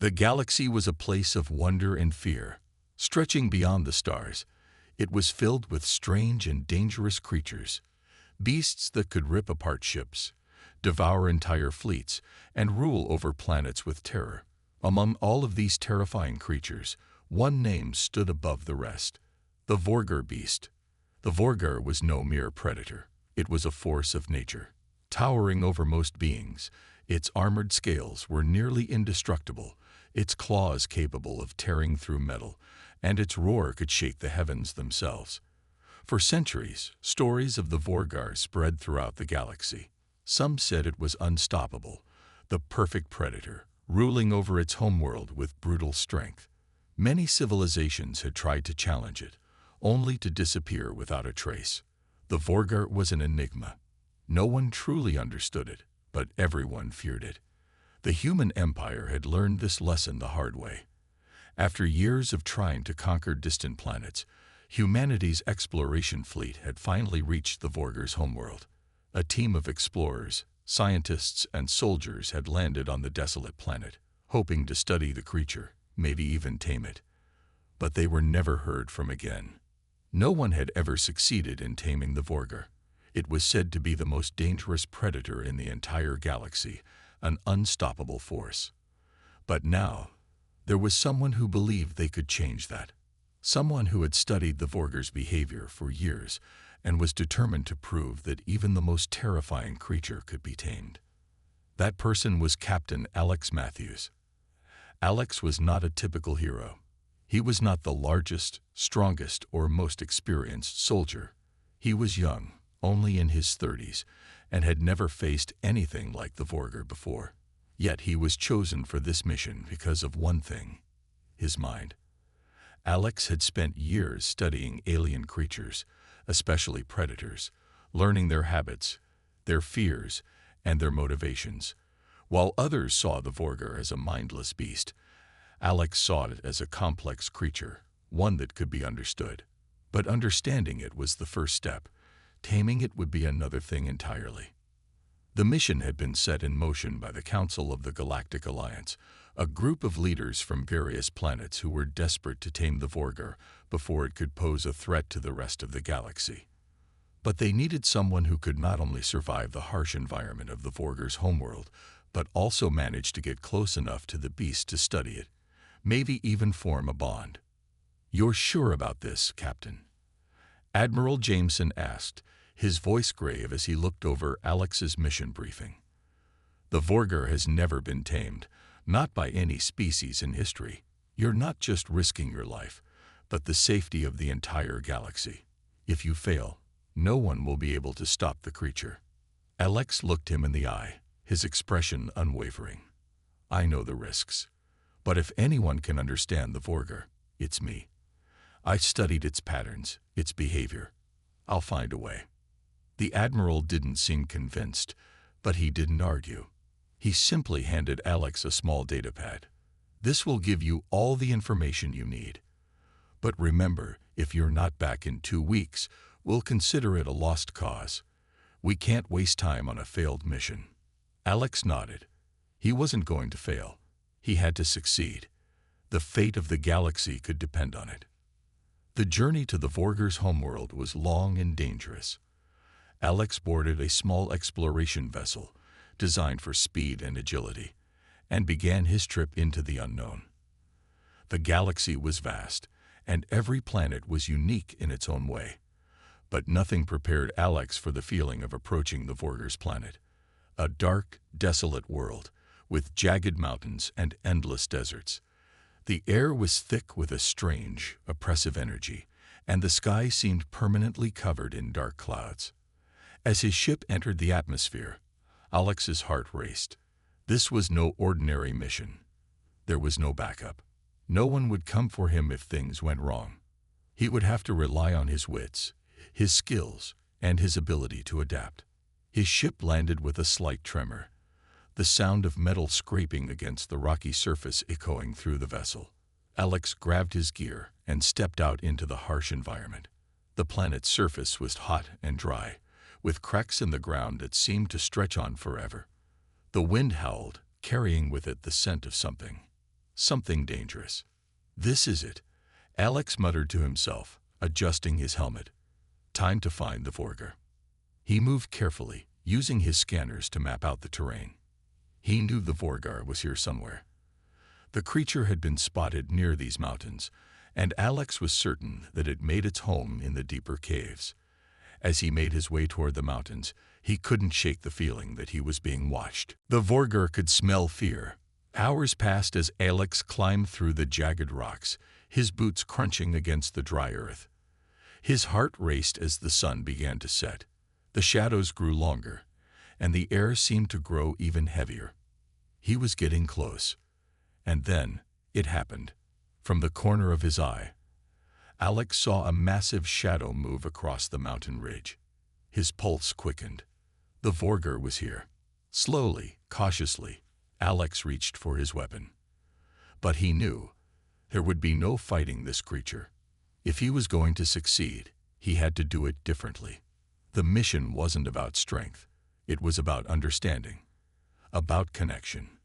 The galaxy was a place of wonder and fear. Stretching beyond the stars, it was filled with strange and dangerous creatures, beasts that could rip apart ships, devour entire fleets, and rule over planets with terror. Among all of these terrifying creatures, one name stood above the rest: the Vorgar beast. The Vorgar was no mere predator. It was a force of nature. Towering over most beings, its armored scales were nearly indestructible, its claws capable of tearing through metal, and its roar could shake the heavens themselves. For centuries, stories of the Vorgar spread throughout the galaxy. Some said it was unstoppable, the perfect predator, ruling over its homeworld with brutal strength. Many civilizations had tried to challenge it, only to disappear without a trace. The Vorgar was an enigma. No one truly understood it, but everyone feared it. The human empire had learned this lesson the hard way. After years of trying to conquer distant planets, humanity's exploration fleet had finally reached the Vorgar's homeworld. A team of explorers, scientists, and soldiers had landed on the desolate planet, hoping to study the creature, maybe even tame it. But they were never heard from again. No one had ever succeeded in taming the Vorgar. It was said to be the most dangerous predator in the entire galaxy, an unstoppable force. But now, there was someone who believed they could change that. Someone who had studied the Vorgar's behavior for years and was determined to prove that even the most terrifying creature could be tamed. That person was Captain Alex Matthews. Alex was not a typical hero. He was not the largest, strongest, or most experienced soldier. He was young, only in his 30s, and had never faced anything like the Vorgar before. Yet he was chosen for this mission because of one thing: his mind. Alex had spent years studying alien creatures, especially predators, learning their habits, their fears, and their motivations. While others saw the Vorgar as a mindless beast, Alex saw it as a complex creature, one that could be understood. But understanding it was the first step. Taming it would be another thing entirely. The mission had been set in motion by the Council of the Galactic Alliance, a group of leaders from various planets who were desperate to tame the Vorgar before it could pose a threat to the rest of the galaxy. But they needed someone who could not only survive the harsh environment of the Vorgar's homeworld, but also manage to get close enough to the beast to study it, maybe even form a bond. "You're sure about this, Captain?" Admiral Jameson asked, his voice grave as he looked over Alex's mission briefing. "The Vorgar has never been tamed, not by any species in history. You're not just risking your life, but the safety of the entire galaxy. If you fail, no one will be able to stop the creature." Alex looked him in the eye, his expression unwavering. "I know the risks, but if anyone can understand the Vorgar, it's me. I've studied its patterns, its behavior. I'll find a way." The Admiral didn't seem convinced, but he didn't argue. He simply handed Alex a small datapad. "This will give you all the information you need. But remember, if you're not back in 2 weeks, we'll consider it a lost cause. We can't waste time on a failed mission." Alex nodded. He wasn't going to fail. He had to succeed. The fate of the galaxy could depend on it. The journey to the Vorgar's homeworld was long and dangerous. Alex boarded a small exploration vessel, designed for speed and agility, and began his trip into the unknown. The galaxy was vast, and every planet was unique in its own way. But nothing prepared Alex for the feeling of approaching the Vorgar's planet. A dark, desolate world, with jagged mountains and endless deserts. The air was thick with a strange, oppressive energy, and the sky seemed permanently covered in dark clouds. As his ship entered the atmosphere, Alex's heart raced. This was no ordinary mission. There was no backup. No one would come for him if things went wrong. He would have to rely on his wits, his skills, and his ability to adapt. His ship landed with a slight tremor, the sound of metal scraping against the rocky surface echoing through the vessel. Alex grabbed his gear and stepped out into the harsh environment. The planet's surface was hot and dry, with cracks in the ground that seemed to stretch on forever. The wind howled, carrying with it the scent of something something dangerous. "This is it," Alex muttered to himself, adjusting his helmet. Time to find the Vorgar. He moved carefully, using his scanners to map out the terrain. He knew the Vorgar was here somewhere. The creature had been spotted near these mountains, and Alex was certain that it made its home in the deeper caves. As he made his way toward the mountains, he couldn't shake the feeling that he was being watched. The Vorgar could smell fear. Hours passed as Alex climbed through the jagged rocks, his boots crunching against the dry earth. His heart raced as the sun began to set. The shadows grew longer, and the air seemed to grow even heavier. He was getting close. And then, it happened. From the corner of his eye, Alex saw a massive shadow move across the mountain ridge. His pulse quickened. The Vorgar was here. Slowly, cautiously, Alex reached for his weapon. But he knew there would be no fighting this creature. If he was going to succeed, he had to do it differently. The mission wasn't about strength. It was about understanding, about connection.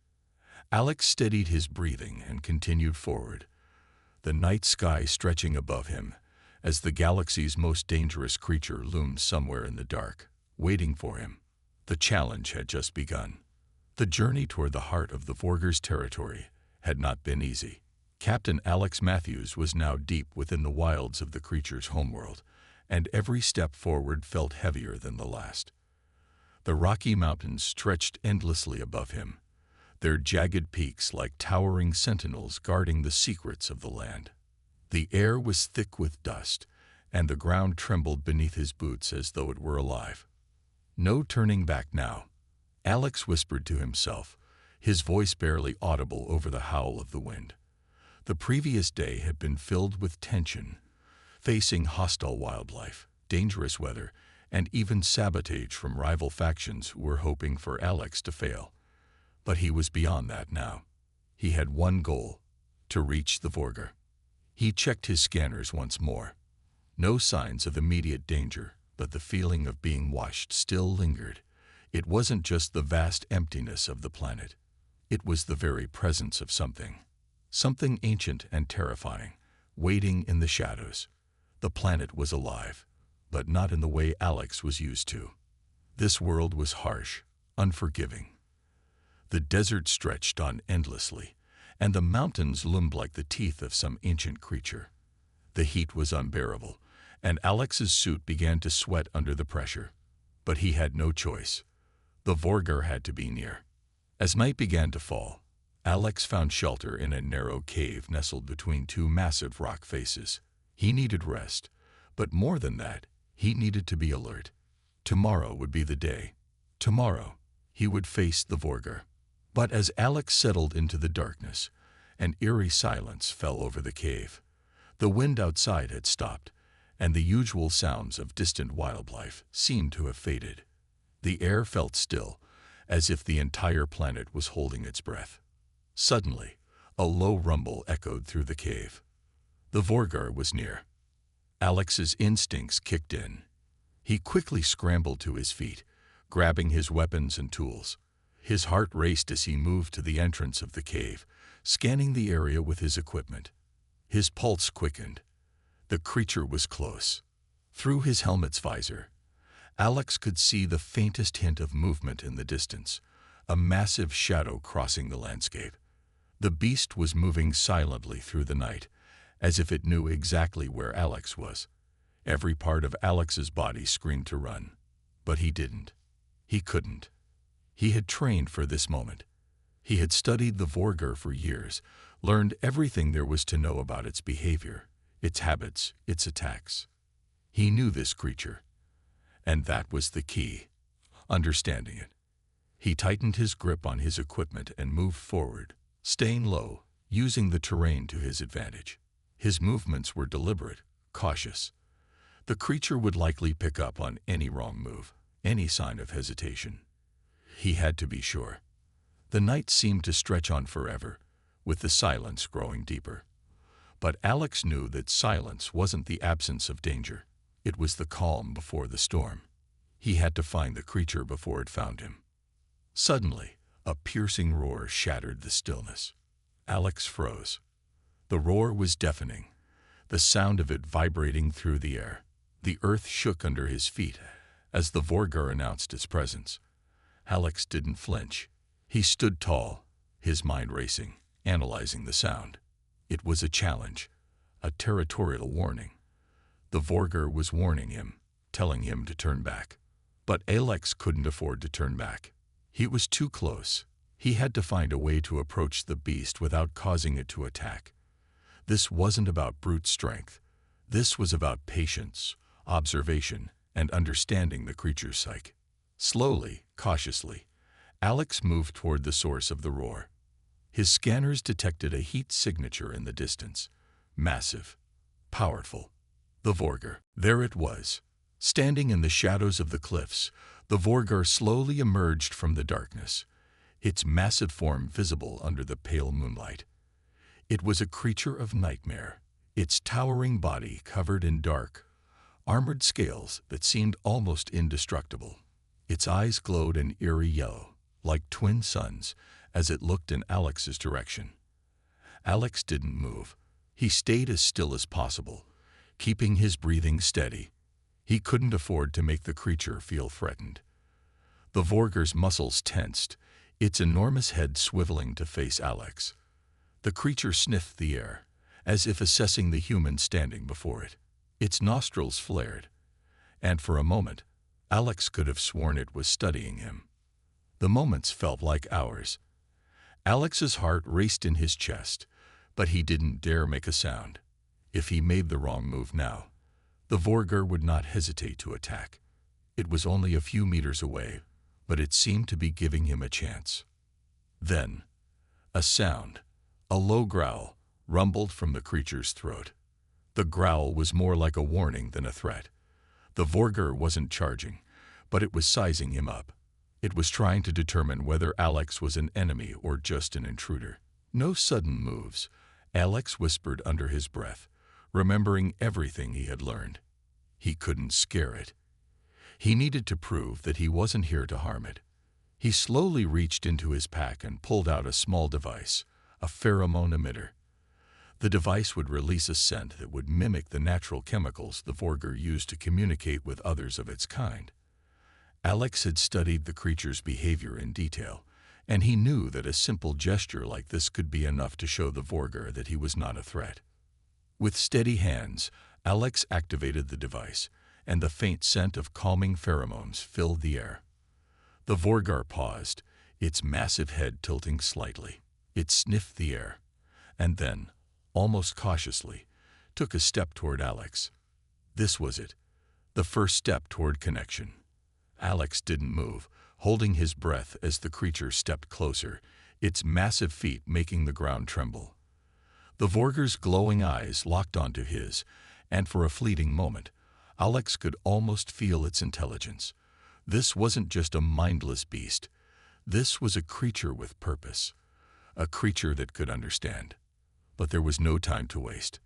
Alex steadied his breathing and continued forward, the night sky stretching above him as the galaxy's most dangerous creature loomed somewhere in the dark, waiting for him. The challenge had just begun. The journey toward the heart of the Vorgar's territory had not been easy. Captain Alex Matthews was now deep within the wilds of the creature's homeworld, and every step forward felt heavier than the last. The Rocky Mountains stretched endlessly above him, their jagged peaks like towering sentinels guarding the secrets of the land. The air was thick with dust, and the ground trembled beneath his boots as though it were alive. No turning back now, Alex whispered to himself, his voice barely audible over the howl of the wind. The previous day had been filled with tension, facing hostile wildlife, dangerous weather, and even sabotage from rival factions who were hoping for Alex to fail. But he was beyond that now. He had one goal: to reach the Vorgar. He checked his scanners once more. No signs of immediate danger, but the feeling of being watched still lingered. It wasn't just the vast emptiness of the planet. It was the very presence of something ancient and terrifying, waiting in the shadows. The planet was alive, but not in the way Alex was used to. This world was harsh, unforgiving. The desert stretched on endlessly, and the mountains loomed like the teeth of some ancient creature. The heat was unbearable, and Alex's suit began to sweat under the pressure. But he had no choice. The Vorgar had to be near. As night began to fall, Alex found shelter in a narrow cave nestled between two massive rock faces. He needed rest, but more than that, he needed to be alert. Tomorrow would be the day. Tomorrow, he would face the Vorgar. But as Alex settled into the darkness, an eerie silence fell over the cave. The wind outside had stopped, and the usual sounds of distant wildlife seemed to have faded. The air felt still, as if the entire planet was holding its breath. Suddenly, a low rumble echoed through the cave. The Vorgar was near. Alex's instincts kicked in. He quickly scrambled to his feet, grabbing his weapons and tools. His heart raced as he moved to the entrance of the cave, scanning the area with his equipment. His pulse quickened. The creature was close. Through his helmet's visor, Alex could see the faintest hint of movement in the distance, a massive shadow crossing the landscape. The beast was moving silently through the night, as if it knew exactly where Alex was. Every part of Alex's body screamed to run, but he didn't. He couldn't. He had trained for this moment. He had studied the Vorgar for years, learned everything there was to know about its behavior, its habits, its attacks. He knew this creature, and that was the key: understanding it. He tightened his grip on his equipment and moved forward, staying low, using the terrain to his advantage. His movements were deliberate, cautious. The creature would likely pick up on any wrong move, any sign of hesitation. He had to be sure. The night seemed to stretch on forever, with the silence growing deeper. But Alex knew that silence wasn't the absence of danger. It was the calm before the storm. He had to find the creature before it found him. Suddenly, a piercing roar shattered the stillness. Alex froze. The roar was deafening, the sound of it vibrating through the air. The earth shook under his feet as the Vorgar announced its presence. Alex didn't flinch. He stood tall, his mind racing, analyzing the sound. It was a challenge, a territorial warning. The Vorgar was warning him, telling him to turn back. But Alex couldn't afford to turn back. He was too close. He had to find a way to approach the beast without causing it to attack. This wasn't about brute strength. This was about patience, observation, and understanding the creature's psyche. Slowly, cautiously, Alex moved toward the source of the roar. His scanners detected a heat signature in the distance. Massive, powerful. The Vorgar. There it was. Standing in the shadows of the cliffs, the Vorgar slowly emerged from the darkness, its massive form visible under the pale moonlight. It was a creature of nightmare, its towering body covered in dark, armored scales that seemed almost indestructible. Its eyes glowed an eerie yellow, like twin suns, as it looked in Alex's direction. Alex didn't move. He stayed as still as possible, keeping his breathing steady. He couldn't afford to make the creature feel threatened. The Vorgar's muscles tensed, its enormous head swiveling to face Alex. The creature sniffed the air, as if assessing the human standing before it. Its nostrils flared, and for a moment, Alex could have sworn it was studying him. The moments felt like hours. Alex's heart raced in his chest, but he didn't dare make a sound. If he made the wrong move now, the Vorgar would not hesitate to attack. It was only a few meters away, but it seemed to be giving him a chance. Then, a sound, a low growl, rumbled from the creature's throat. The growl was more like a warning than a threat. The Vorgar wasn't charging, but it was sizing him up. It was trying to determine whether Alex was an enemy or just an intruder. No sudden moves, Alex whispered under his breath, remembering everything he had learned. He couldn't scare it. He needed to prove that he wasn't here to harm it. He slowly reached into his pack and pulled out a small device, a pheromone emitter. The device would release a scent that would mimic the natural chemicals the Vorgar used to communicate with others of its kind. Alex had studied the creature's behavior in detail, and he knew that a simple gesture like this could be enough to show the Vorgar that he was not a threat. With steady hands, Alex activated the device, and the faint scent of calming pheromones filled the air. The Vorgar paused, its massive head tilting slightly. It sniffed the air, and then, almost cautiously, took a step toward Alex. This was it, the first step toward connection. Alex didn't move, holding his breath as the creature stepped closer, its massive feet making the ground tremble. The Vorgar's glowing eyes locked onto his, and for a fleeting moment, Alex could almost feel its intelligence. This wasn't just a mindless beast. This was a creature with purpose, a creature that could understand. But there was no time to waste.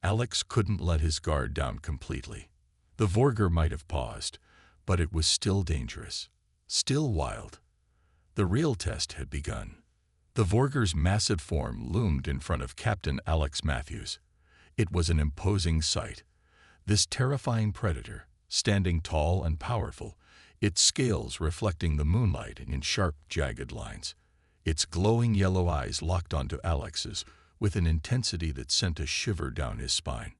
Alex couldn't let his guard down completely. The Vorgar might have paused, but it was still dangerous, still wild. The real test had begun. The Vorgar's massive form loomed in front of Captain Alex Matthews. It was an imposing sight. This terrifying predator, standing tall and powerful, its scales reflecting the moonlight in sharp, jagged lines. Its glowing yellow eyes locked onto Alex's with an intensity that sent a shiver down his spine.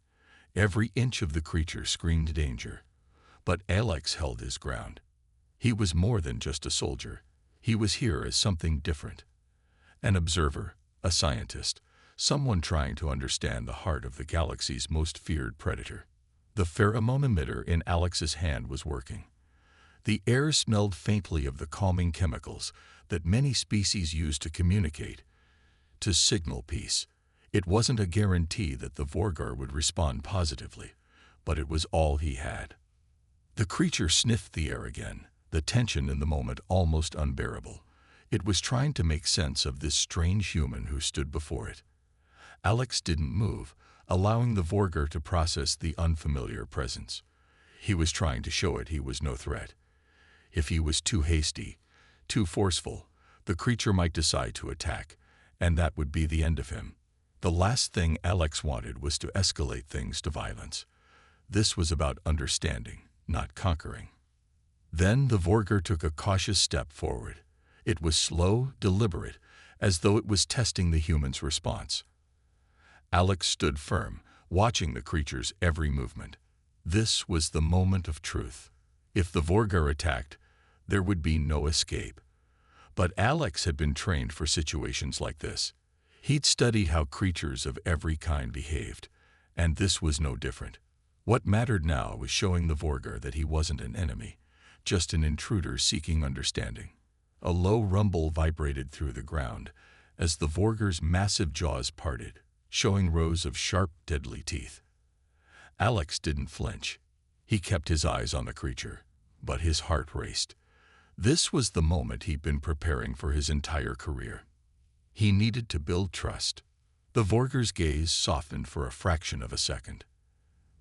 Every inch of the creature screamed danger. But Alex held his ground. He was more than just a soldier. He was here as something different. An observer, a scientist, someone trying to understand the heart of the galaxy's most feared predator. The pheromone emitter in Alex's hand was working. The air smelled faintly of the calming chemicals that many species use to communicate, to signal peace. It wasn't a guarantee that the Vorgar would respond positively, but it was all he had. The creature sniffed the air again, the tension in the moment almost unbearable. It was trying to make sense of this strange human who stood before it. Alex didn't move, allowing the Vorgar to process the unfamiliar presence. He was trying to show it he was no threat. If he was too hasty, too forceful, the creature might decide to attack, and that would be the end of him. The last thing Alex wanted was to escalate things to violence. This was about understanding, not conquering. Then the Vorger took a cautious step forward. It was slow, deliberate, as though it was testing the human's response. Alex stood firm, watching the creature's every movement. This was the moment of truth. If the Vorger attacked, there would be no escape. But Alex had been trained for situations like this. He'd studied how creatures of every kind behaved, and this was no different. What mattered now was showing the Vorger that he wasn't an enemy, just an intruder seeking understanding. A low rumble vibrated through the ground as the Vorger's massive jaws parted, showing rows of sharp, deadly teeth. Alex didn't flinch. He kept his eyes on the creature, but his heart raced. This was the moment he'd been preparing for his entire career. He needed to build trust. The Vorger's gaze softened for a fraction of a second.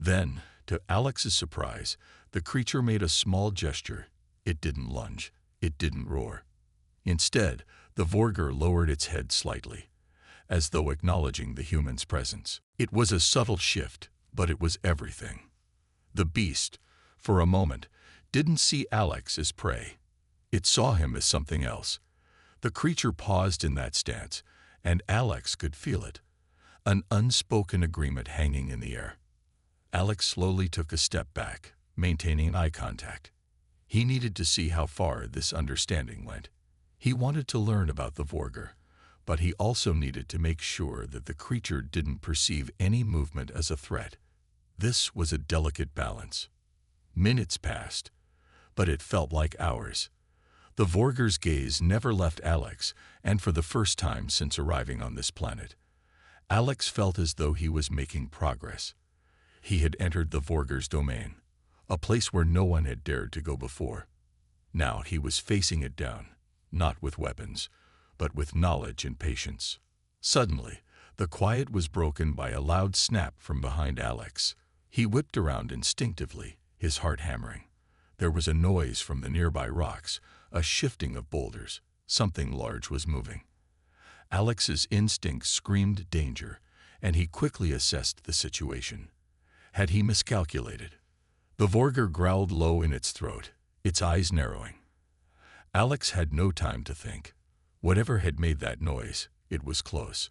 Then, to Alex's surprise, the creature made a small gesture. It didn't lunge. It didn't roar. Instead, the Vorger lowered its head slightly, as though acknowledging the human's presence. It was a subtle shift, but it was everything. The beast, for a moment, didn't see Alex as prey. It saw him as something else. The creature paused in that stance, and Alex could feel it, an unspoken agreement hanging in the air. Alex slowly took a step back, maintaining eye contact. He needed to see how far this understanding went. He wanted to learn about the Vorger, but he also needed to make sure that the creature didn't perceive any movement as a threat. This was a delicate balance. Minutes passed, but it felt like hours. The Vorger's gaze never left Alex, and for the first time since arriving on this planet, Alex felt as though he was making progress. He had entered the Vorger's domain, a place where no one had dared to go before. Now he was facing it down, not with weapons, but with knowledge and patience. Suddenly, the quiet was broken by a loud snap from behind Alex. He whipped around instinctively, his heart hammering. There was a noise from the nearby rocks, a shifting of boulders. Something large was moving. Alex's instincts screamed danger, and he quickly assessed the situation. Had he miscalculated? The Vorger growled low in its throat, its eyes narrowing. Alex had no time to think. Whatever had made that noise, it was close.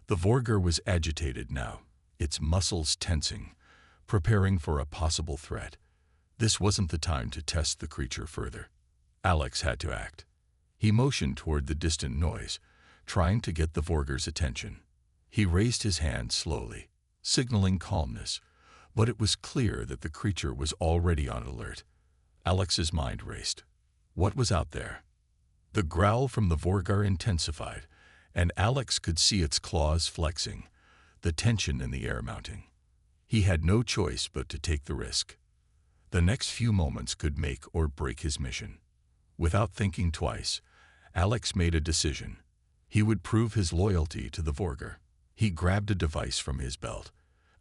The Vorger was agitated now, its muscles tensing, preparing for a possible threat. This wasn't the time to test the creature further. Alex had to act. He motioned toward the distant noise, trying to get the Vorger's attention. He raised his hand slowly, signaling calmness, but it was clear that the creature was already on alert. Alex's mind raced. What was out there? The growl from the Vorger intensified, and Alex could see its claws flexing, the tension in the air mounting. He had no choice but to take the risk. The next few moments could make or break his mission. Without thinking twice, Alex made a decision. He would prove his loyalty to the Vorger. He grabbed a device from his belt,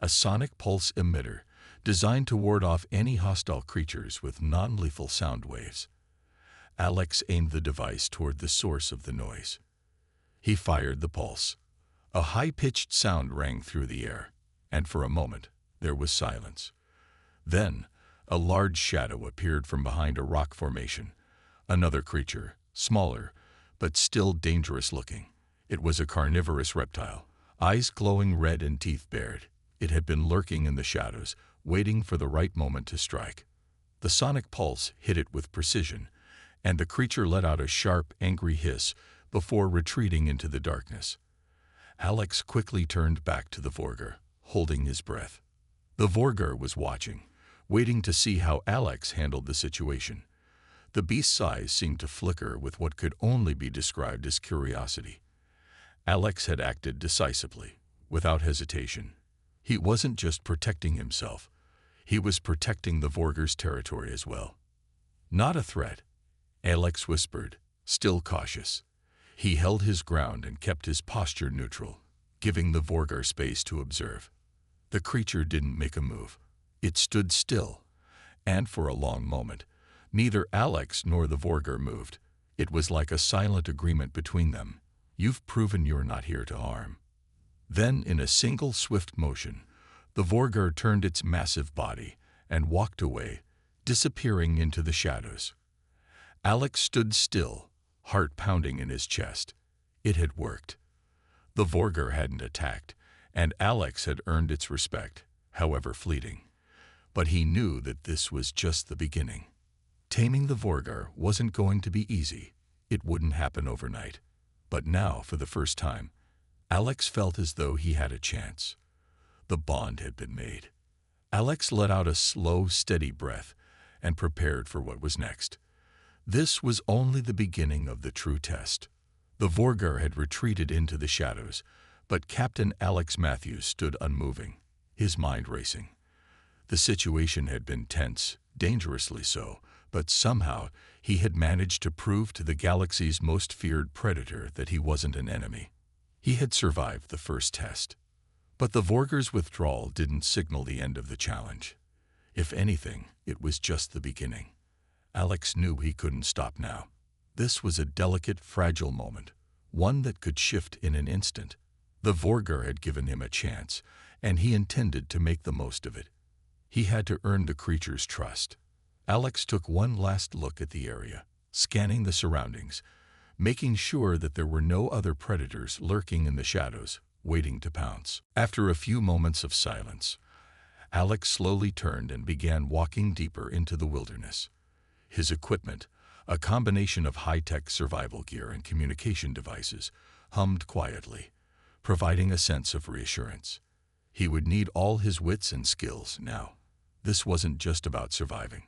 a sonic pulse emitter designed to ward off any hostile creatures with non-lethal sound waves. Alex aimed the device toward the source of the noise. He fired the pulse. A high-pitched sound rang through the air, and for a moment there was silence. Then, a large shadow appeared from behind a rock formation. Another creature, smaller, but still dangerous-looking. It was a carnivorous reptile, eyes glowing red and teeth bared. It had been lurking in the shadows, waiting for the right moment to strike. The sonic pulse hit it with precision, and the creature let out a sharp, angry hiss before retreating into the darkness. Alex quickly turned back to the Vorger, holding his breath. The Vorger was watching, waiting to see how Alex handled the situation. The beast's eyes seemed to flicker with what could only be described as curiosity. Alex had acted decisively, without hesitation. He wasn't just protecting himself. He was protecting the Vorger's territory as well. Not a threat, Alex whispered, still cautious. He held his ground and kept his posture neutral, giving the Vorger space to observe. The creature didn't make a move. It stood still, and for a long moment, neither Alex nor the Vorger moved. It was like a silent agreement between them. You've proven you're not here to harm." Then, in a single swift motion, the Vorgar turned its massive body and walked away, disappearing into the shadows. Alex stood still, heart pounding in his chest. It had worked. The Vorgar hadn't attacked, and Alex had earned its respect, however fleeting. But he knew that this was just the beginning. Taming the Vorgar wasn't going to be easy. It wouldn't happen overnight. But now, for the first time, Alex felt as though he had a chance. The bond had been made. Alex let out a slow, steady breath and prepared for what was next. This was only the beginning of the true test. The Vorgar had retreated into the shadows, but Captain Alex Matthews stood unmoving, his mind racing. The situation had been tense, dangerously so, but somehow he had managed to prove to the galaxy's most feared predator that he wasn't an enemy. He had survived the first test. But the Vorgar's withdrawal didn't signal the end of the challenge. If anything, it was just the beginning. Alex knew he couldn't stop now. This was a delicate, fragile moment, one that could shift in an instant. The Vorgar had given him a chance, and he intended to make the most of it. He had to earn the creature's trust. Alex took one last look at the area, scanning the surroundings, making sure that there were no other predators lurking in the shadows, waiting to pounce. After a few moments of silence, Alex slowly turned and began walking deeper into the wilderness. His equipment, a combination of high-tech survival gear and communication devices, hummed quietly, providing a sense of reassurance. He would need all his wits and skills now. This wasn't just about surviving.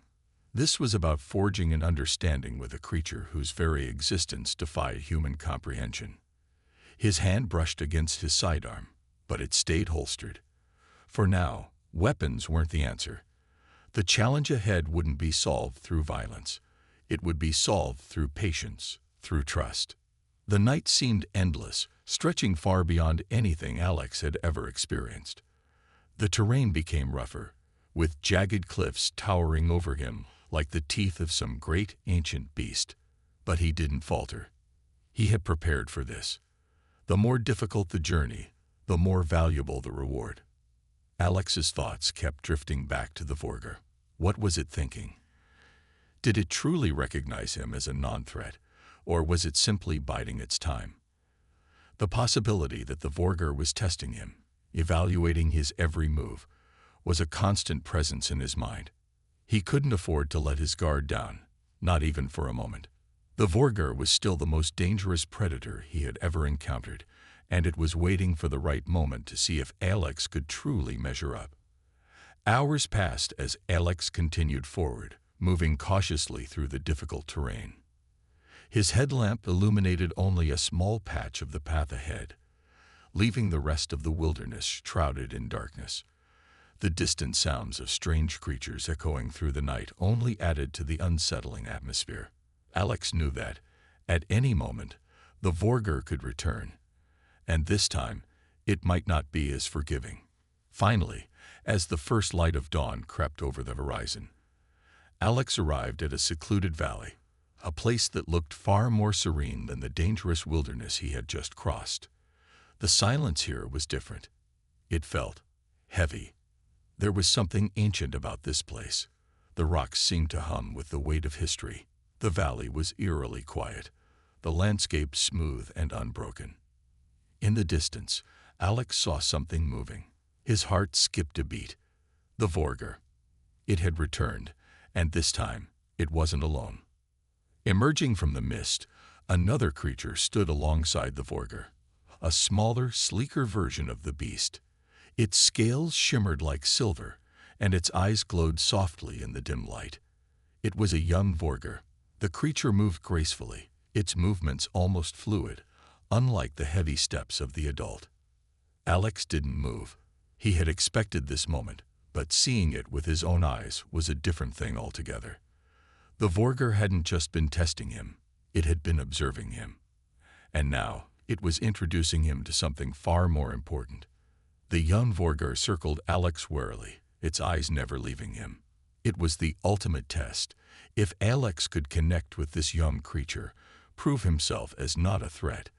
This was about forging an understanding with a creature whose very existence defied human comprehension. His hand brushed against his sidearm, but it stayed holstered. For now, weapons weren't the answer. The challenge ahead wouldn't be solved through violence. It would be solved through patience, through trust. The night seemed endless, stretching far beyond anything Alex had ever experienced. The terrain became rougher, with jagged cliffs towering over him like the teeth of some great ancient beast. But he didn't falter. He had prepared for this. The more difficult the journey, the more valuable the reward. Alex's thoughts kept drifting back to the Vorgar. What was it thinking? Did it truly recognize him as a non-threat, or was it simply biding its time? The possibility that the Vorgar was testing him, evaluating his every move, was a constant presence in his mind. He couldn't afford to let his guard down, not even for a moment. The Vorgar was still the most dangerous predator he had ever encountered, and it was waiting for the right moment to see if Alex could truly measure up. Hours passed as Alex continued forward, moving cautiously through the difficult terrain. His headlamp illuminated only a small patch of the path ahead, leaving the rest of the wilderness shrouded in darkness. The distant sounds of strange creatures echoing through the night only added to the unsettling atmosphere. Alex knew that, at any moment, the Vorgar could return, and this time, it might not be as forgiving. Finally, as the first light of dawn crept over the horizon, Alex arrived at a secluded valley, a place that looked far more serene than the dangerous wilderness he had just crossed. The silence here was different. It felt heavy. There was something ancient about this place. The rocks seemed to hum with the weight of history. The valley was eerily quiet, the landscape smooth and unbroken. In the distance, Alex saw something moving. His heart skipped a beat. The Vorgar. It had returned, and this time, it wasn't alone. Emerging from the mist, another creature stood alongside the Vorgar, a smaller, sleeker version of the beast. Its scales shimmered like silver, and its eyes glowed softly in the dim light. It was a young Vorgar. The creature moved gracefully, its movements almost fluid, unlike the heavy steps of the adult. Alex didn't move. He had expected this moment, but seeing it with his own eyes was a different thing altogether. The Vorgar hadn't just been testing him, it had been observing him. And now, it was introducing him to something far more important. The young Vorgar circled Alex warily, its eyes never leaving him. It was the ultimate test. If Alex could connect with this young creature, prove himself as not a threat,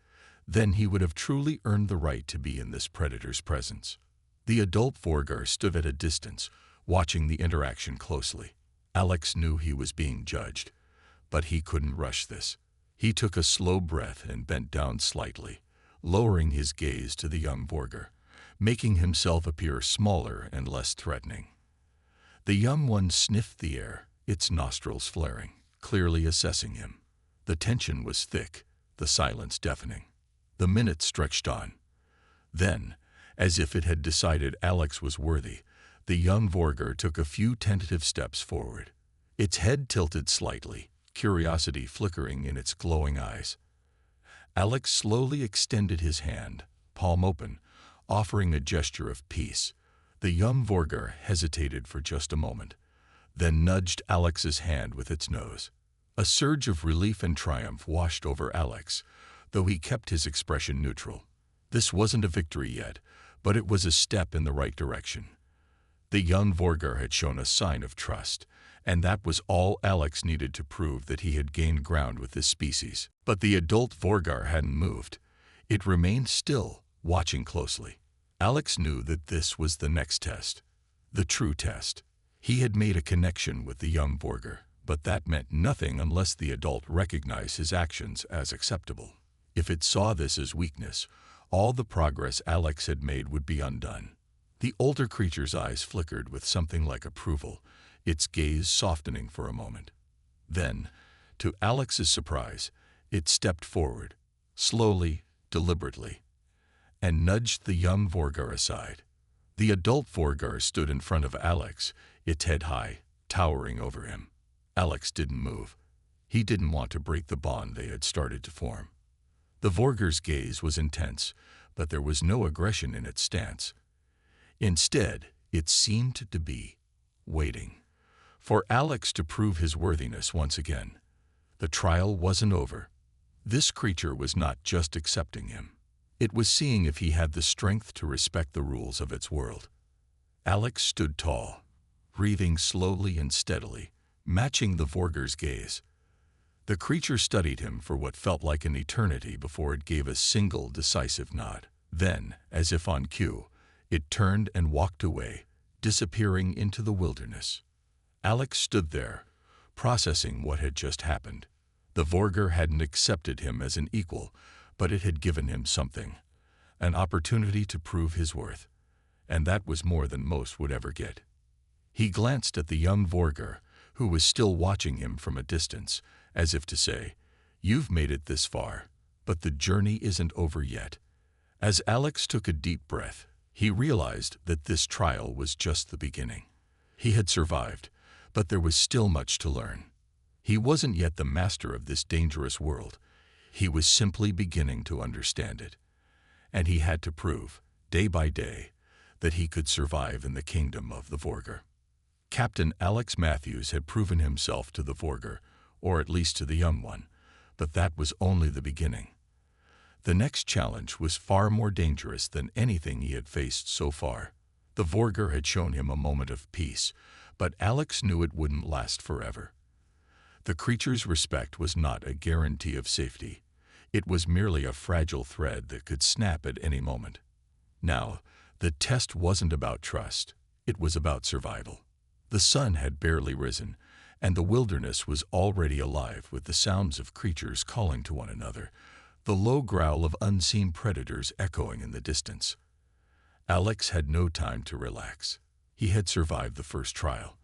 Then he would have truly earned the right to be in this predator's presence. The adult Vorgar stood at a distance, watching the interaction closely. Alex knew he was being judged, but he couldn't rush this. He took a slow breath and bent down slightly, lowering his gaze to the young Vorgar, making himself appear smaller and less threatening. The young one sniffed the air, its nostrils flaring, clearly assessing him. The tension was thick, the silence deafening. The minutes stretched on. Then, as if it had decided Alex was worthy, the young Vorgar took a few tentative steps forward. Its head tilted slightly, curiosity flickering in its glowing eyes. Alex slowly extended his hand, palm open, offering a gesture of peace. The young Vorgar hesitated for just a moment, then nudged Alex's hand with its nose. A surge of relief and triumph washed over Alex, though he kept his expression neutral. This wasn't a victory yet, but it was a step in the right direction. The young Vorgar had shown a sign of trust, and that was all Alex needed to prove that he had gained ground with this species. But the adult Vorgar hadn't moved. It remained still, watching closely. Alex knew that this was the next test, the true test. He had made a connection with the young Vorgar, but that meant nothing unless the adult recognized his actions as acceptable. If it saw this as weakness, all the progress Alex had made would be undone. The older creature's eyes flickered with something like approval, its gaze softening for a moment. Then, to Alex's surprise, it stepped forward, slowly, deliberately, and nudged the young Vorgar aside. The adult Vorgar stood in front of Alex, its head high, towering over him. Alex didn't move. He didn't want to break the bond they had started to form. The Vorgar's gaze was intense, but there was no aggression in its stance. Instead, it seemed to be waiting for Alex to prove his worthiness once again. The trial wasn't over. This creature was not just accepting him. It was seeing if he had the strength to respect the rules of its world. Alex stood tall, breathing slowly and steadily, matching the Vorgar's gaze. The creature studied him for what felt like an eternity before it gave a single decisive nod. Then, as if on cue, it turned and walked away, disappearing into the wilderness. Alex stood there, processing what had just happened. The Vorgar hadn't accepted him as an equal, but it had given him something, an opportunity to prove his worth, and that was more than most would ever get. He glanced at the young Vorgar, who was still watching him from a distance, as if to say, "You've made it this far, but the journey isn't over yet." As Alex took a deep breath, he realized that this trial was just the beginning. He had survived, but there was still much to learn. He wasn't yet the master of this dangerous world. He was simply beginning to understand it. And he had to prove, day by day, that he could survive in the kingdom of the Vorgar. Captain Alex Matthews had proven himself to the Vorgar, or at least to the young one, but that was only the beginning. The next challenge was far more dangerous than anything he had faced so far. The Vorgar had shown him a moment of peace, but Alex knew it wouldn't last forever. The creature's respect was not a guarantee of safety. It was merely a fragile thread that could snap at any moment. Now, the test wasn't about trust. It was about survival. The sun had barely risen, and the wilderness was already alive with the sounds of creatures calling to one another, the low growl of unseen predators echoing in the distance. Alex had no time to relax. He had survived the first trial,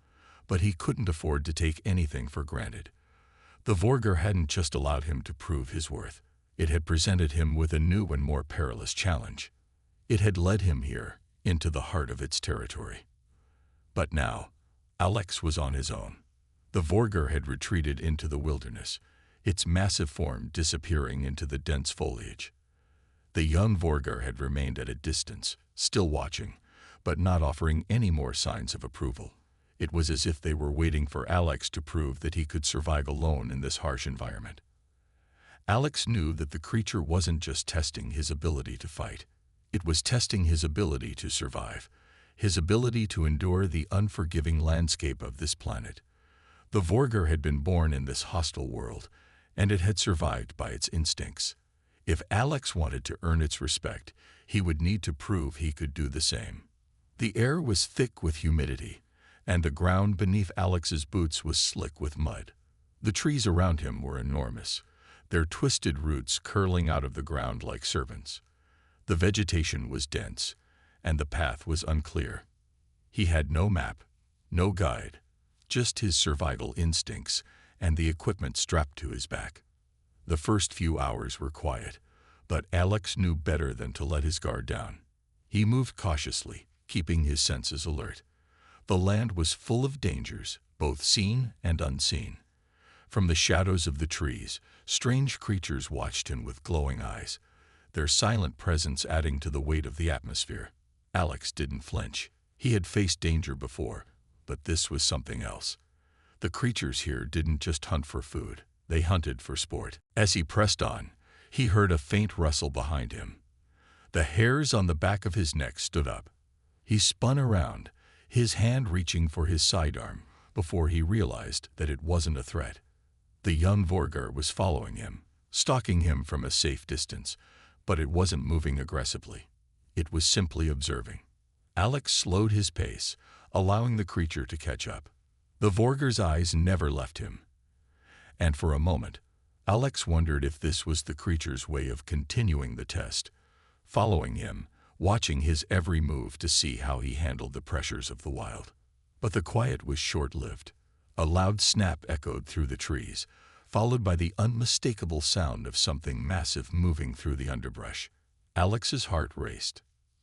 but he couldn't afford to take anything for granted. The Vorgar hadn't just allowed him to prove his worth. It had presented him with a new and more perilous challenge. It had led him here, into the heart of its territory. But now, Alex was on his own. The Vorgar had retreated into the wilderness, its massive form disappearing into the dense foliage. The young Vorgar had remained at a distance, still watching, but not offering any more signs of approval. It was as if they were waiting for Alex to prove that he could survive alone in this harsh environment. Alex knew that the creature wasn't just testing his ability to fight. It was testing his ability to survive, his ability to endure the unforgiving landscape of this planet. The Vorgar had been born in this hostile world, and it had survived by its instincts. If Alex wanted to earn its respect, he would need to prove he could do the same. The air was thick with humidity, and the ground beneath Alex's boots was slick with mud. The trees around him were enormous, their twisted roots curling out of the ground like serpents. The vegetation was dense, and the path was unclear. He had no map, no guide, just his survival instincts and the equipment strapped to his back. The first few hours were quiet, but Alex knew better than to let his guard down. He moved cautiously, keeping his senses alert. The land was full of dangers, both seen and unseen. From the shadows of the trees, strange creatures watched him with glowing eyes, their silent presence adding to the weight of the atmosphere. Alex didn't flinch. He had faced danger before, but this was something else. The creatures here didn't just hunt for food, they hunted for sport. As he pressed on, he heard a faint rustle behind him. The hairs on the back of his neck stood up. He spun around, his hand reaching for his sidearm, before he realized that it wasn't a threat. The young Vorgar was following him, stalking him from a safe distance, but it wasn't moving aggressively. It was simply observing. Alex slowed his pace, allowing the creature to catch up. The Vorgar's eyes never left him. And for a moment, Alex wondered if this was the creature's way of continuing the test, following him, watching his every move to see how he handled the pressures of the wild. But the quiet was short-lived. A loud snap echoed through the trees, followed by the unmistakable sound of something massive moving through the underbrush. Alex's heart raced.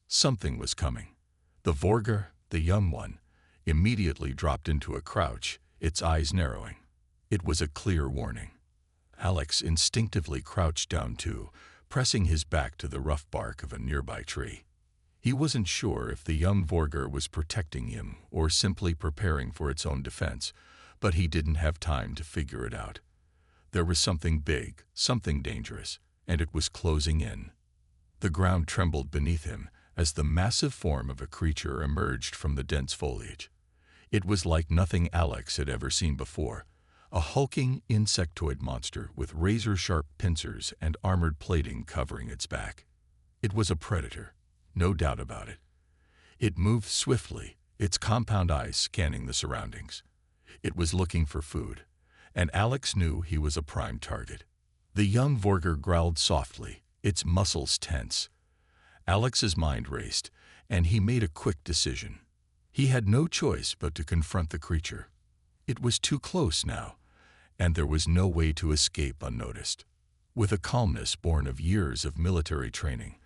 Something was coming. The Vorgar, the young one, immediately dropped into a crouch, its eyes narrowing. It was a clear warning. Alex instinctively crouched down too, pressing his back to the rough bark of a nearby tree. He wasn't sure if the young Vorgar was protecting him or simply preparing for its own defense, but he didn't have time to figure it out. There was something big, something dangerous, and it was closing in. The ground trembled beneath him as the massive form of a creature emerged from the dense foliage. It was like nothing Alex had ever seen before, a hulking insectoid monster with razor-sharp pincers and armored plating covering its back. It was a predator, no doubt about it. It moved swiftly, its compound eyes scanning the surroundings. It was looking for food, and Alex knew he was a prime target. The young Vorgar growled softly, its muscles tense. Alex's mind raced, and he made a quick decision. He had no choice but to confront the creature. It was too close now, and there was no way to escape unnoticed. With a calmness born of years of military training,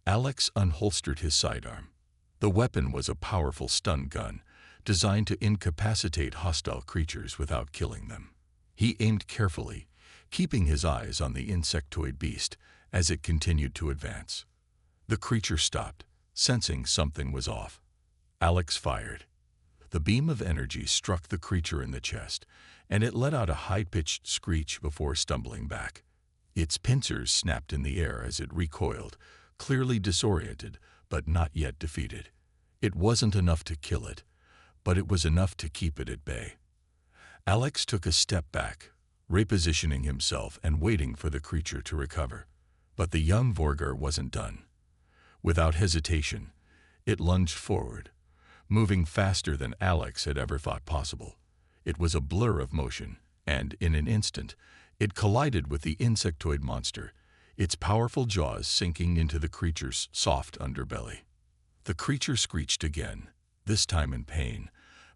Alex unholstered his sidearm. The weapon was a powerful stun gun, designed to incapacitate hostile creatures without killing them. He aimed carefully, keeping his eyes on the insectoid beast as it continued to advance. The creature stopped, sensing something was off. Alex fired. The beam of energy struck the creature in the chest, and it let out a high-pitched screech before stumbling back. Its pincers snapped in the air as it recoiled, clearly disoriented, but not yet defeated. It wasn't enough to kill it, but it was enough to keep it at bay. Alex took a step back, repositioning himself and waiting for the creature to recover. But the young Vorgar wasn't done. Without hesitation, it lunged forward, moving faster than Alex had ever thought possible. It was a blur of motion, and in an instant, it collided with the insectoid monster, its powerful jaws sinking into the creature's soft underbelly. The creature screeched again, this time in pain,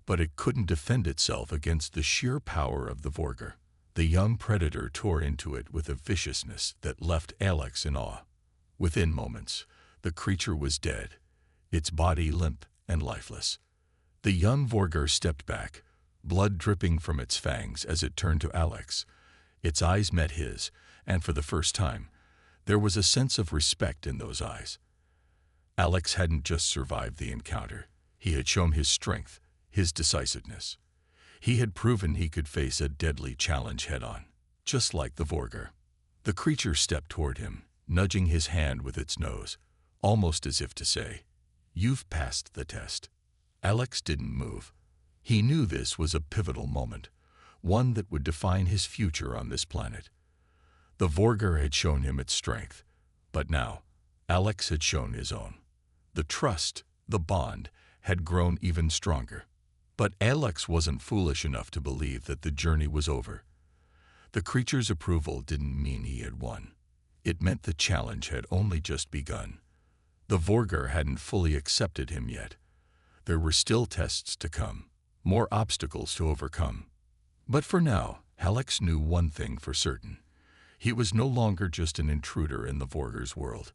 but it couldn't defend itself against the sheer power of the Vorgar. The young predator tore into it with a viciousness that left Alex in awe. Within moments, the creature was dead, its body limp and lifeless. The young Vorgar stepped back, blood dripping from its fangs as it turned to Alex. Its eyes met his, and for the first time, there was a sense of respect in those eyes. Alex hadn't just survived the encounter. He had shown his strength, his decisiveness. He had proven he could face a deadly challenge head-on, just like the Vorgar. The creature stepped toward him, nudging his hand with its nose, almost as if to say, "You've passed the test." Alex didn't move. He knew this was a pivotal moment, one that would define his future on this planet. The Vorgar had shown him its strength, But now, Alex had shown his own. The trust, the bond, had grown even stronger. But Alex wasn't foolish enough to believe that the journey was over. The creature's approval didn't mean he had won. It meant the challenge had only just begun. The Vorgar hadn't fully accepted him yet. There were still tests to come, more obstacles to overcome. But for now, Alex knew one thing for certain. He was no longer just an intruder in the Vorgar's world.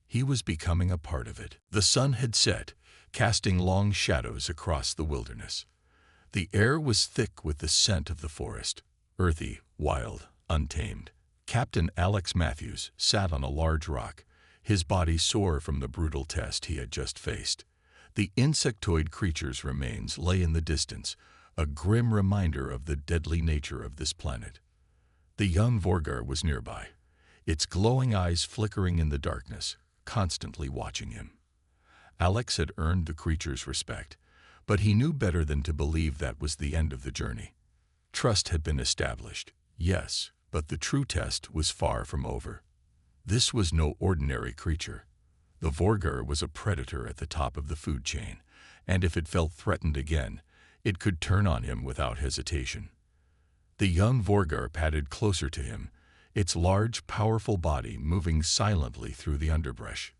He was becoming a part of it. The sun had set, casting long shadows across the wilderness. The air was thick with the scent of the forest, earthy, wild, untamed. Captain Alex Matthews sat on a large rock, his body sore from the brutal test he had just faced. The insectoid creature's remains lay in the distance, a grim reminder of the deadly nature of this planet. The young Vorgar was nearby, its glowing eyes flickering in the darkness, constantly watching him. Alex had earned the creature's respect, but he knew better than to believe that was the end of the journey. Trust had been established, yes, but the true test was far from over. This was no ordinary creature. The Vorgar was a predator at the top of the food chain, and if it felt threatened again, it could turn on him without hesitation. The young Vorgar padded closer to him, its large, powerful body moving silently through the underbrush.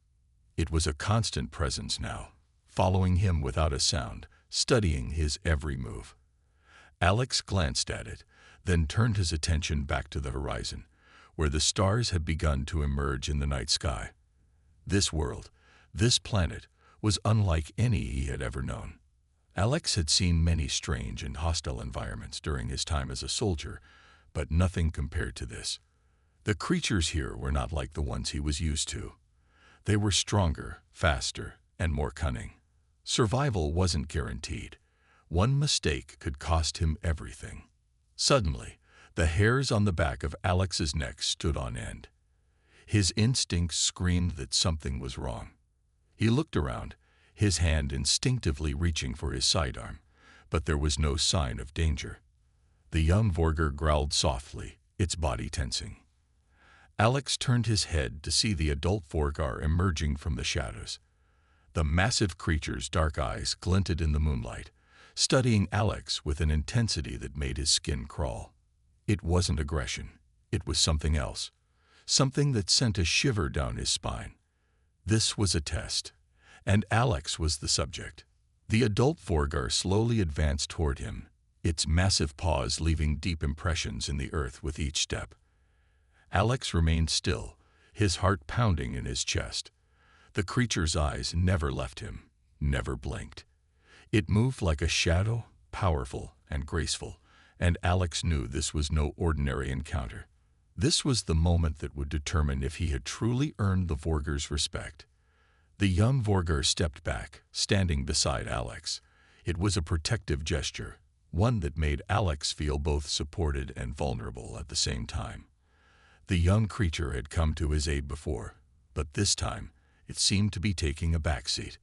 It was a constant presence now, following him without a sound, studying his every move. Alex glanced at it, then turned his attention back to the horizon, where the stars had begun to emerge in the night sky. This world, this planet, was unlike any he had ever known. Alex had seen many strange and hostile environments during his time as a soldier, but nothing compared to this. The creatures here were not like the ones he was used to. They were stronger, faster, and more cunning. Survival wasn't guaranteed. One mistake could cost him everything. Suddenly, the hairs on the back of Alex's neck stood on end. His instincts screamed that something was wrong. He looked around, his hand instinctively reaching for his sidearm, but there was no sign of danger. The young Vorgar growled softly, its body tensing. Alex turned his head to see the adult Vorgar emerging from the shadows. The massive creature's dark eyes glinted in the moonlight, studying Alex with an intensity that made his skin crawl. It wasn't aggression. It was something else, something that sent a shiver down his spine. This was a test, and Alex was the subject. The adult Vorgar slowly advanced toward him, its massive paws leaving deep impressions in the earth with each step. Alex remained still, his heart pounding in his chest. The creature's eyes never left him, never blinked. It moved like a shadow, powerful and graceful, and Alex knew this was no ordinary encounter. This was the moment that would determine if he had truly earned the Vorgar's respect. The young Vorgar stepped back, standing beside Alex. It was a protective gesture, one that made Alex feel both supported and vulnerable at the same time. The young creature had come to his aid before, but this time it seemed to be taking a backseat.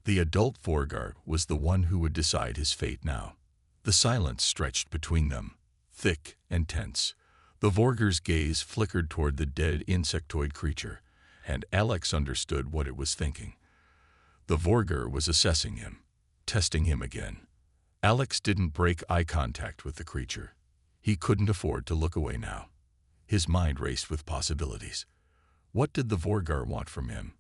The adult Vorgar was the one who would decide his fate now. The silence stretched between them, thick and tense. The Vorgar's gaze flickered toward the dead insectoid creature, and Alex understood what it was thinking. The Vorgar was assessing him, testing him again. Alex didn't break eye contact with the creature. He couldn't afford to look away now. His mind raced with possibilities. What did the Vorgar want from him?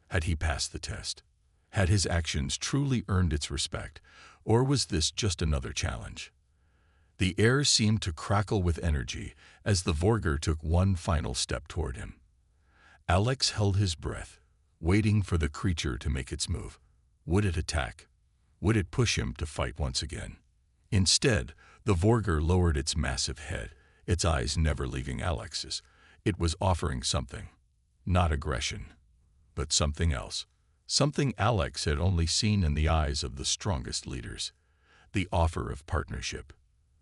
Had he passed the test? Had his actions truly earned its respect, or was this just another challenge? The air seemed to crackle with energy as the Vorgar took one final step toward him. Alex held his breath, waiting for the creature to make its move. Would it attack? Would it push him to fight once again? Instead, the Vorgar lowered its massive head, its eyes never leaving Alex's. It was offering something. Not aggression, but something else. Something Alex had only seen in the eyes of the strongest leaders. The offer of partnership.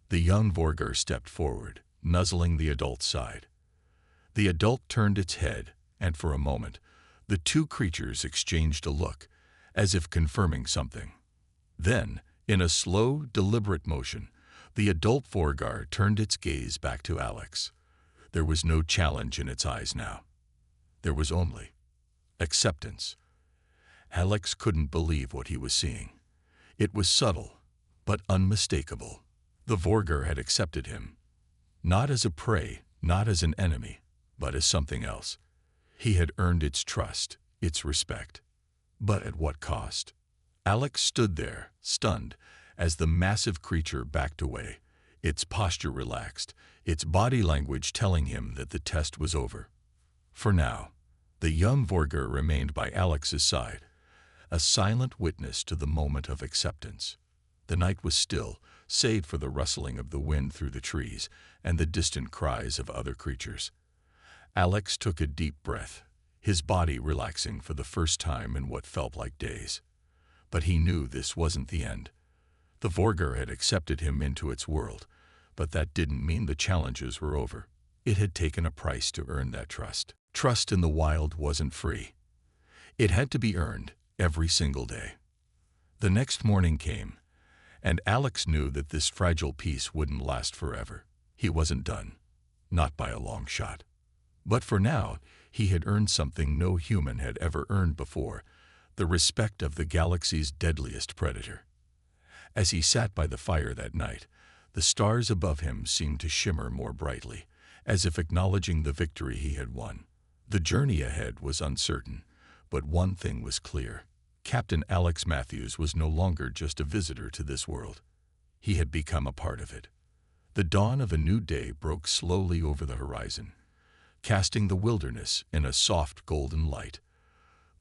The young Vorgar stepped forward, nuzzling the adult's side. The adult turned its head, and for a moment, the two creatures exchanged a look, as if confirming something. Then, in a slow, deliberate motion, the adult Vorgar turned its gaze back to Alex. There was no challenge in its eyes now. There was only acceptance. Alex couldn't believe what he was seeing. It was subtle, but unmistakable. The Vorgar had accepted him, not as a prey, not as an enemy, but as something else. He had earned its trust, its respect. But at what cost? Alex stood there, stunned, as the massive creature backed away, its posture relaxed, its body language telling him that the test was over. For now, the young Vorgar remained by Alex's side, a silent witness to the moment of acceptance. The night was still, save for the rustling of the wind through the trees and the distant cries of other creatures. Alex took a deep breath, his body relaxing for the first time in what felt like days. But he knew this wasn't the end. The Vorgar had accepted him into its world, but that didn't mean the challenges were over. It had taken a price to earn that trust. Trust in the wild wasn't free. It had to be earned every single day. The next morning came, and Alex knew that this fragile peace wouldn't last forever. He wasn't done, not by a long shot. But for now, he had earned something no human had ever earned before, the respect of the galaxy's deadliest predator. As he sat by the fire that night, the stars above him seemed to shimmer more brightly, as if acknowledging the victory he had won. The journey ahead was uncertain, but one thing was clear. Captain Alex Matthews was no longer just a visitor to this world. He had become a part of it. The dawn of a new day broke slowly over the horizon, casting the wilderness in a soft golden light.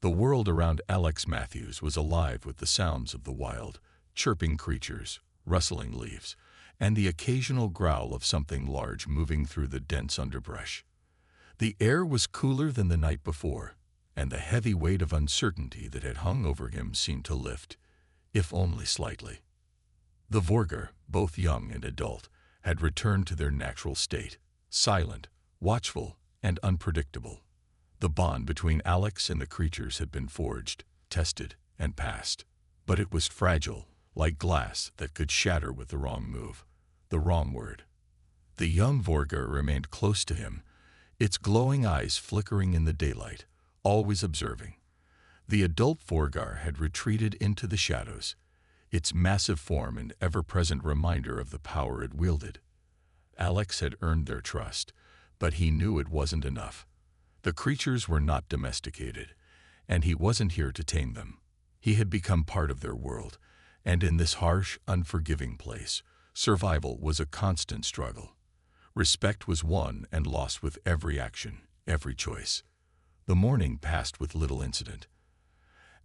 The world around Alex Matthews was alive with the sounds of the wild, chirping creatures, rustling leaves, and the occasional growl of something large moving through the dense underbrush. The air was cooler than the night before, and the heavy weight of uncertainty that had hung over him seemed to lift, if only slightly. The Vorgar, both young and adult, had returned to their natural state, silent, watchful, and unpredictable. The bond between Alex and the creatures had been forged, tested, and passed. But it was fragile, like glass that could shatter with the wrong move, the wrong word. The young Vorgar remained close to him, its glowing eyes flickering in the daylight, always observing. The adult Vorgar had retreated into the shadows, its massive form an ever-present reminder of the power it wielded. Alex had earned their trust, but he knew it wasn't enough. The creatures were not domesticated, and he wasn't here to tame them. He had become part of their world, and in this harsh, unforgiving place, survival was a constant struggle. Respect was won and lost with every action, every choice. The morning passed with little incident.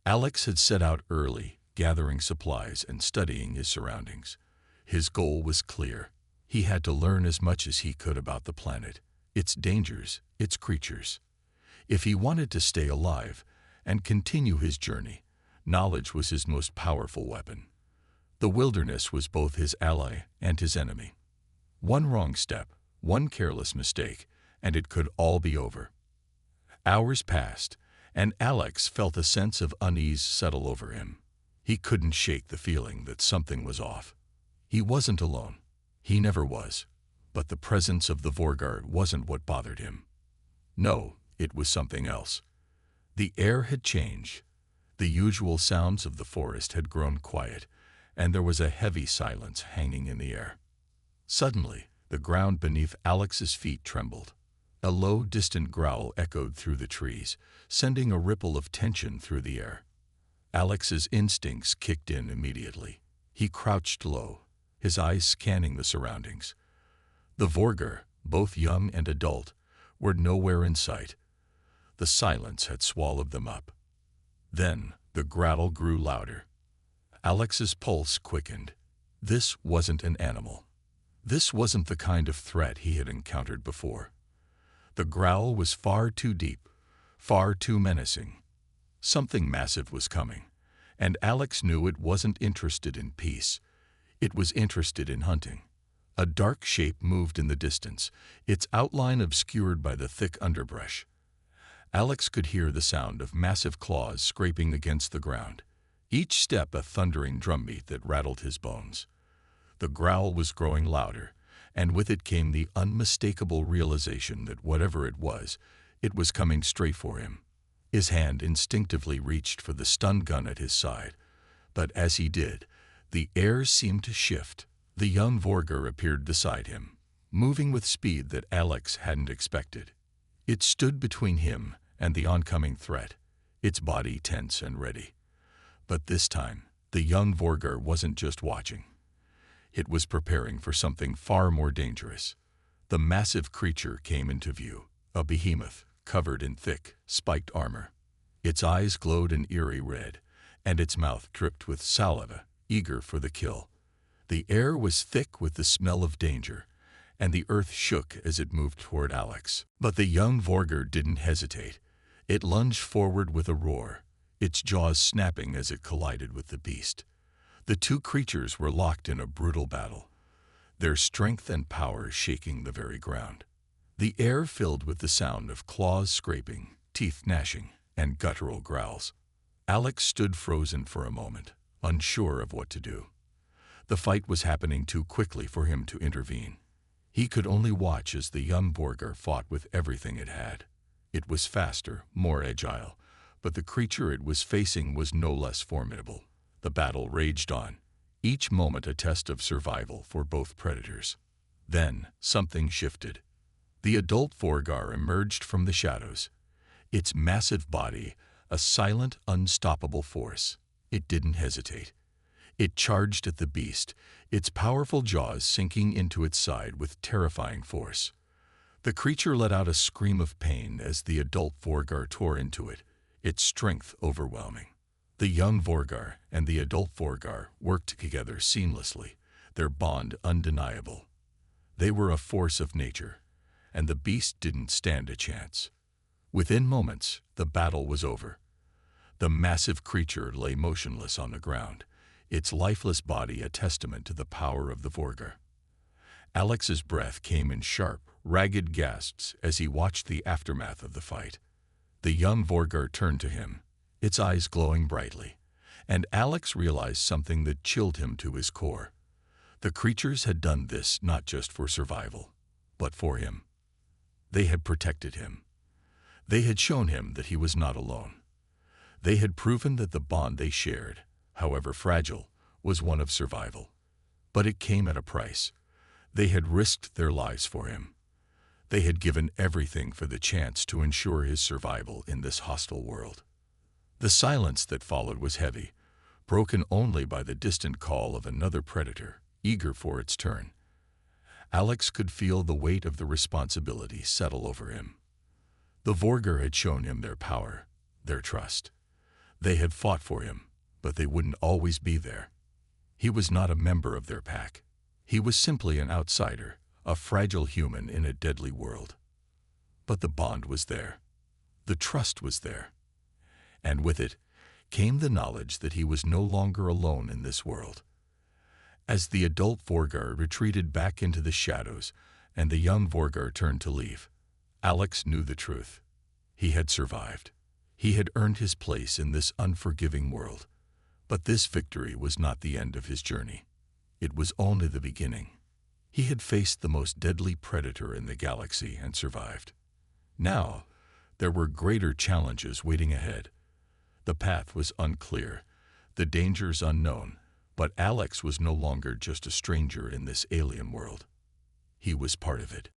Alex had set out early, gathering supplies and studying his surroundings. His goal was clear. He had to learn as much as he could about the planet, its dangers, its creatures. If he wanted to stay alive and continue his journey, knowledge was his most powerful weapon. The wilderness was both his ally and his enemy. One wrong step, one careless mistake, and it could all be over. Hours passed, and Alex felt a sense of unease settle over him. He couldn't shake the feeling that something was off. He wasn't alone. He never was. But the presence of the Vorgar wasn't what bothered him. No, it was something else. The air had changed. The usual sounds of the forest had grown quiet, and there was a heavy silence hanging in the air. Suddenly, the ground beneath Alex's feet trembled. A low, distant growl echoed through the trees, sending a ripple of tension through the air. Alex's instincts kicked in immediately. He crouched low, his eyes scanning the surroundings. The Vorgar, both young and adult, were nowhere in sight. The silence had swallowed them up. Then the growl grew louder. Alex's pulse quickened. This wasn't an animal. This wasn't the kind of threat he had encountered before. The growl was far too deep, far too menacing. Something massive was coming, and Alex knew it wasn't interested in peace. It was interested in hunting. A dark shape moved in the distance, its outline obscured by the thick underbrush. Alex could hear the sound of massive claws scraping against the ground, each step a thundering drumbeat that rattled his bones. The growl was growing louder, and with it came the unmistakable realization that whatever it was It was coming straight for him. His hand instinctively reached for the stun gun at his side, but as he did, the air seemed to shift. The young Vorgar appeared beside him, moving with speed that Alex hadn't expected. It stood between him and the oncoming threat, its body tense and ready. But this time, the young Vorgar wasn't just watching. It was preparing for something far more dangerous. The massive creature came into view, a behemoth covered in thick, spiked armor. Its eyes glowed an eerie red, and its mouth dripped with saliva, eager for the kill. The air was thick with the smell of danger, and the earth shook as it moved toward Alex. But the young Vorgar didn't hesitate. It lunged forward with a roar, its jaws snapping as it collided with the beast. The two creatures were locked in a brutal battle, their strength and power shaking the very ground. The air filled with the sound of claws scraping, teeth gnashing, and guttural growls. Alex stood frozen for a moment, unsure of what to do. The fight was happening too quickly for him to intervene. He could only watch as the young Vorgar fought with everything it had. It was faster, more agile, but the creature it was facing was no less formidable. The battle raged on, each moment a test of survival for both predators. Then, something shifted. The adult Vorgar emerged from the shadows, its massive body a silent, unstoppable force. It didn't hesitate. It charged at the beast, its powerful jaws sinking into its side with terrifying force. The creature let out a scream of pain as the adult Vorgar tore into it, its strength overwhelming. The young Vorgar and the adult Vorgar worked together seamlessly, their bond undeniable. They were a force of nature, and the beast didn't stand a chance. Within moments, the battle was over. The massive creature lay motionless on the ground, its lifeless body a testament to the power of the Vorgar. Alex's breath came in sharp, ragged gasps as he watched the aftermath of the fight. The young Vorgar turned to him, its eyes glowing brightly, and Alex realized something that chilled him to his core. The creatures had done this not just for survival, but for him. They had protected him. They had shown him that he was not alone. They had proven that the bond they shared, however fragile, was one of survival. But it came at a price. They had risked their lives for him. They had given everything for the chance to ensure his survival in this hostile world. The silence that followed was heavy, broken only by the distant call of another predator, eager for its turn. Alex could feel the weight of the responsibility settle over him. The Vorgar had shown him their power, their trust. They had fought for him, but they wouldn't always be there. He was not a member of their pack. He was simply an outsider, a fragile human in a deadly world. But the bond was there. The trust was there. And with it came the knowledge that he was no longer alone in this world. As the adult Vorgar retreated back into the shadows and the young Vorgar turned to leave, Alex knew the truth. He had survived. He had earned his place in this unforgiving world. But this victory was not the end of his journey. It was only the beginning. He had faced the most deadly predator in the galaxy and survived. Now, there were greater challenges waiting ahead. The path was unclear, the dangers unknown, but Alex was no longer just a stranger in this alien world. He was part of it.